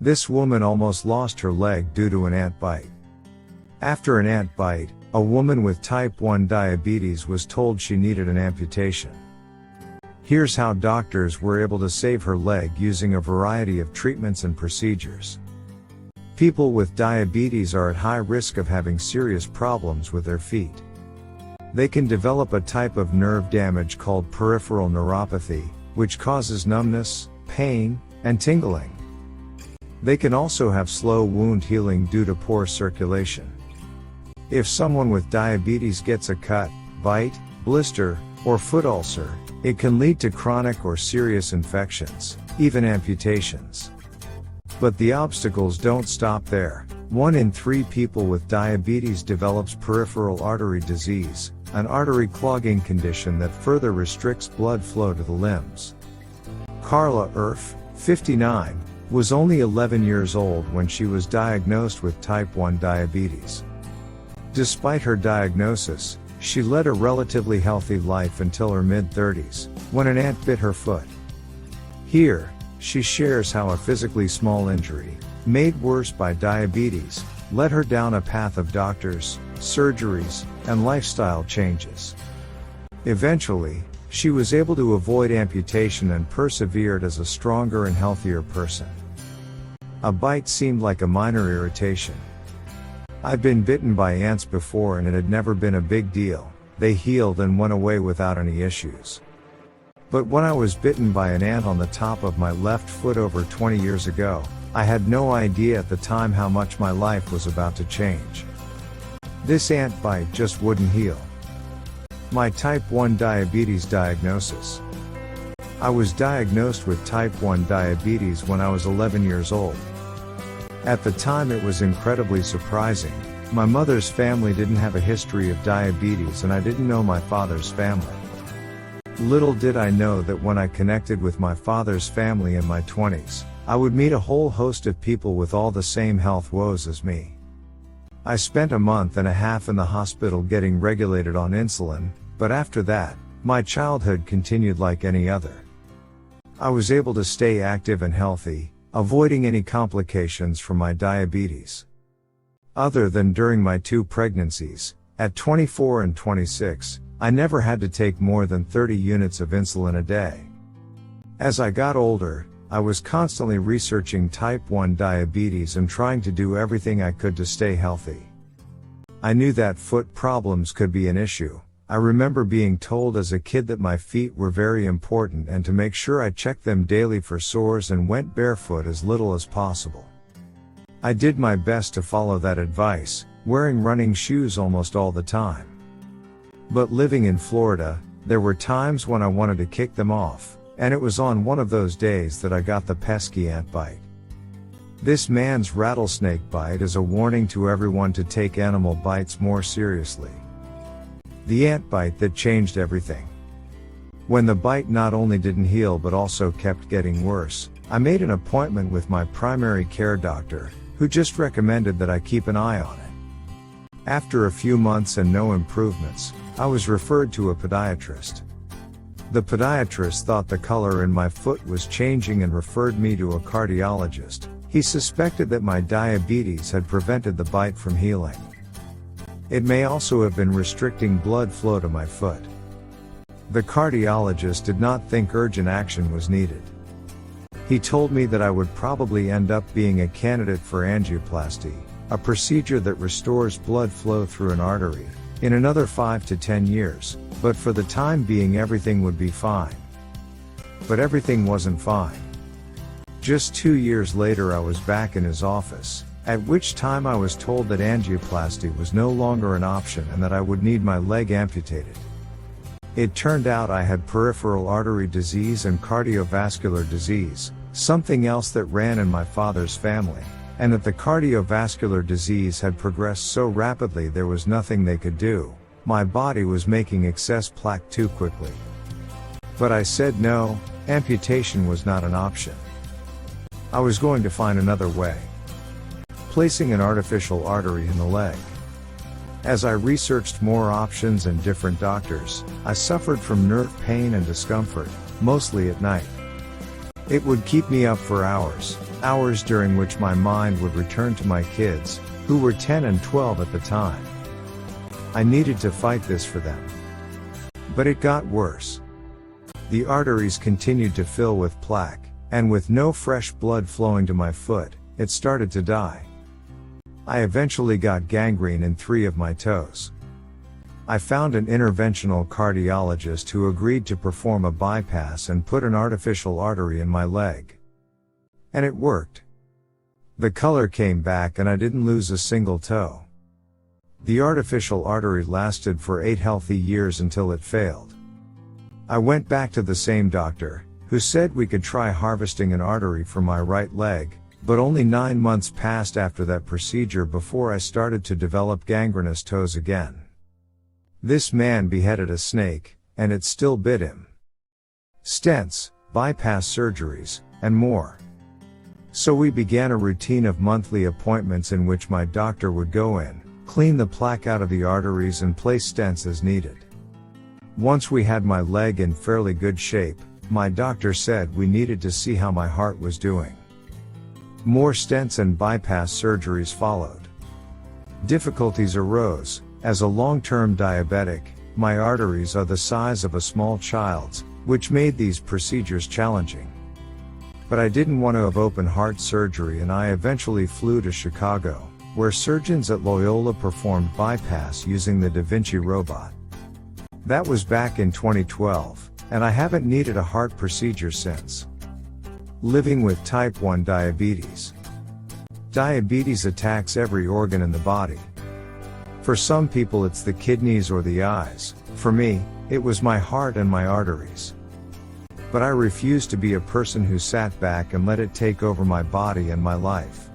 This woman almost lost her leg due to an ant bite. After an ant bite, a woman with type 1 diabetes was told she needed an amputation. Here's how doctors were able to save her leg using a variety of treatments and procedures. People with diabetes are at high risk of having serious problems with their feet. They can develop a type of nerve damage called peripheral neuropathy, which causes numbness, pain, and tingling. They can also have slow wound healing due to poor circulation. If someone with diabetes gets a cut, bite, blister, or foot ulcer, it can lead to chronic or serious infections, even amputations. But the obstacles don't stop there. 1 in 3 people with diabetes develops peripheral artery disease, an artery clogging condition that further restricts blood flow to the limbs. Carla Erf, 59, was only 11 years old when she was diagnosed with type 1 diabetes. Despite her diagnosis, she led a relatively healthy life until her mid-30s, when an ant bit her foot. Here, she shares how a physically small injury, made worse by diabetes, led her down a path of doctors, surgeries, and lifestyle changes. Eventually, she was able to avoid amputation and persevered as a stronger and healthier person. A bite seemed like a minor irritation. I'd been bitten by ants before and it had never been a big deal. They healed and went away without any issues. But when I was bitten by an ant on the top of my left foot over 20 years ago, I had no idea at the time how much my life was about to change. This ant bite just wouldn't heal. My type 1 diabetes diagnosis. I was diagnosed with type 1 diabetes when I was 11 years old. At the time it was incredibly surprising. My mother's family didn't have a history of diabetes and I didn't know my father's family. Little did I know that when I connected with my father's family in my 20s, I would meet a whole host of people with all the same health woes as me. I spent a month and a half in the hospital getting regulated on insulin, but after that, my childhood continued like any other. I was able to stay active and healthy, avoiding any complications from my diabetes. Other than during my 2 pregnancies, at 24 and 26, I never had to take more than 30 units of insulin a day. As I got older, I was constantly researching type 1 diabetes and trying to do everything I could to stay healthy. I knew that foot problems could be an issue. I remember being told as a kid that my feet were very important and to make sure I checked them daily for sores and went barefoot as little as possible. I did my best to follow that advice, wearing running shoes almost all the time. But living in Florida, there were times when I wanted to kick them off, and it was on one of those days that I got the pesky ant bite. This man's rattlesnake bite is a warning to everyone to take animal bites more seriously. The ant bite that changed everything. When the bite not only didn't heal but also kept getting worse, I made an appointment with my primary care doctor, who just recommended that I keep an eye on it. After a few months and no improvements, I was referred to a podiatrist. The podiatrist thought the color in my foot was changing and referred me to a cardiologist. He suspected that my diabetes had prevented the bite from healing. It may also have been restricting blood flow to my foot. The cardiologist did not think urgent action was needed. He told me that I would probably end up being a candidate for angioplasty, a procedure that restores blood flow through an artery, in another 5 to 10 years, but for the time being everything would be fine. But everything wasn't fine. Just 2 years later I was back in his office, at which time I was told that angioplasty was no longer an option and that I would need my leg amputated. It turned out I had peripheral artery disease and cardiovascular disease, something else that ran in my father's family, and that the cardiovascular disease had progressed so rapidly there was nothing they could do. My body was making excess plaque too quickly. But I said no, amputation was not an option. I was going to find another way. Placing an artificial artery in the leg. As I researched more options and different doctors, I suffered from nerve pain and discomfort, mostly at night. It would keep me up for hours, hours during which my mind would return to my kids, who were 10 and 12 at the time. I needed to fight this for them. But it got worse. The arteries continued to fill with plaque, and with no fresh blood flowing to my foot, it started to die. I eventually got gangrene in 3 of my toes. I found an interventional cardiologist who agreed to perform a bypass and put an artificial artery in my leg. And it worked. The color came back and I didn't lose a single toe. The artificial artery lasted for 8 healthy years until it failed. I went back to the same doctor, who said we could try harvesting an artery from my right leg, but only 9 months passed after that procedure before I started to develop gangrenous toes again. This man beheaded a snake, and it still bit him. Stents, bypass surgeries, and more. So we began a routine of monthly appointments in which my doctor would go in, clean the plaque out of the arteries and place stents as needed. Once we had my leg in fairly good shape, my doctor said we needed to see how my heart was doing. More stents and bypass surgeries followed. Difficulties arose. As a long-term diabetic, my arteries are the size of a small child's, which made these procedures challenging. But I didn't want to have open heart surgery, and I eventually flew to Chicago, where surgeons at Loyola performed bypass using the Da Vinci robot. That was back in 2012, and I haven't needed a heart procedure since. Living with type 1 diabetes. Diabetes attacks every organ in the body. For some people it's the kidneys or the eyes. For me, it was my heart and my arteries. But I refused to be a person who sat back and let it take over my body and my life.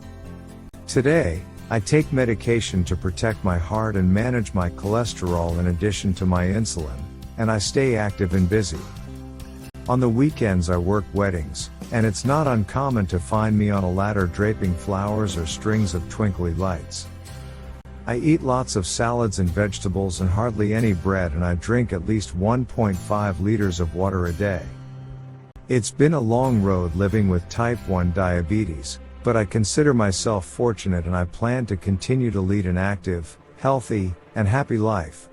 Today, I take medication to protect my heart and manage my cholesterol in addition to my insulin, and I stay active and busy. On the weekends I work weddings, and it's not uncommon to find me on a ladder draping flowers or strings of twinkly lights. I eat lots of salads and vegetables and hardly any bread, and I drink at least 1.5 liters of water a day. It's been a long road living with type 1 diabetes, but I consider myself fortunate and I plan to continue to lead an active, healthy, and happy life.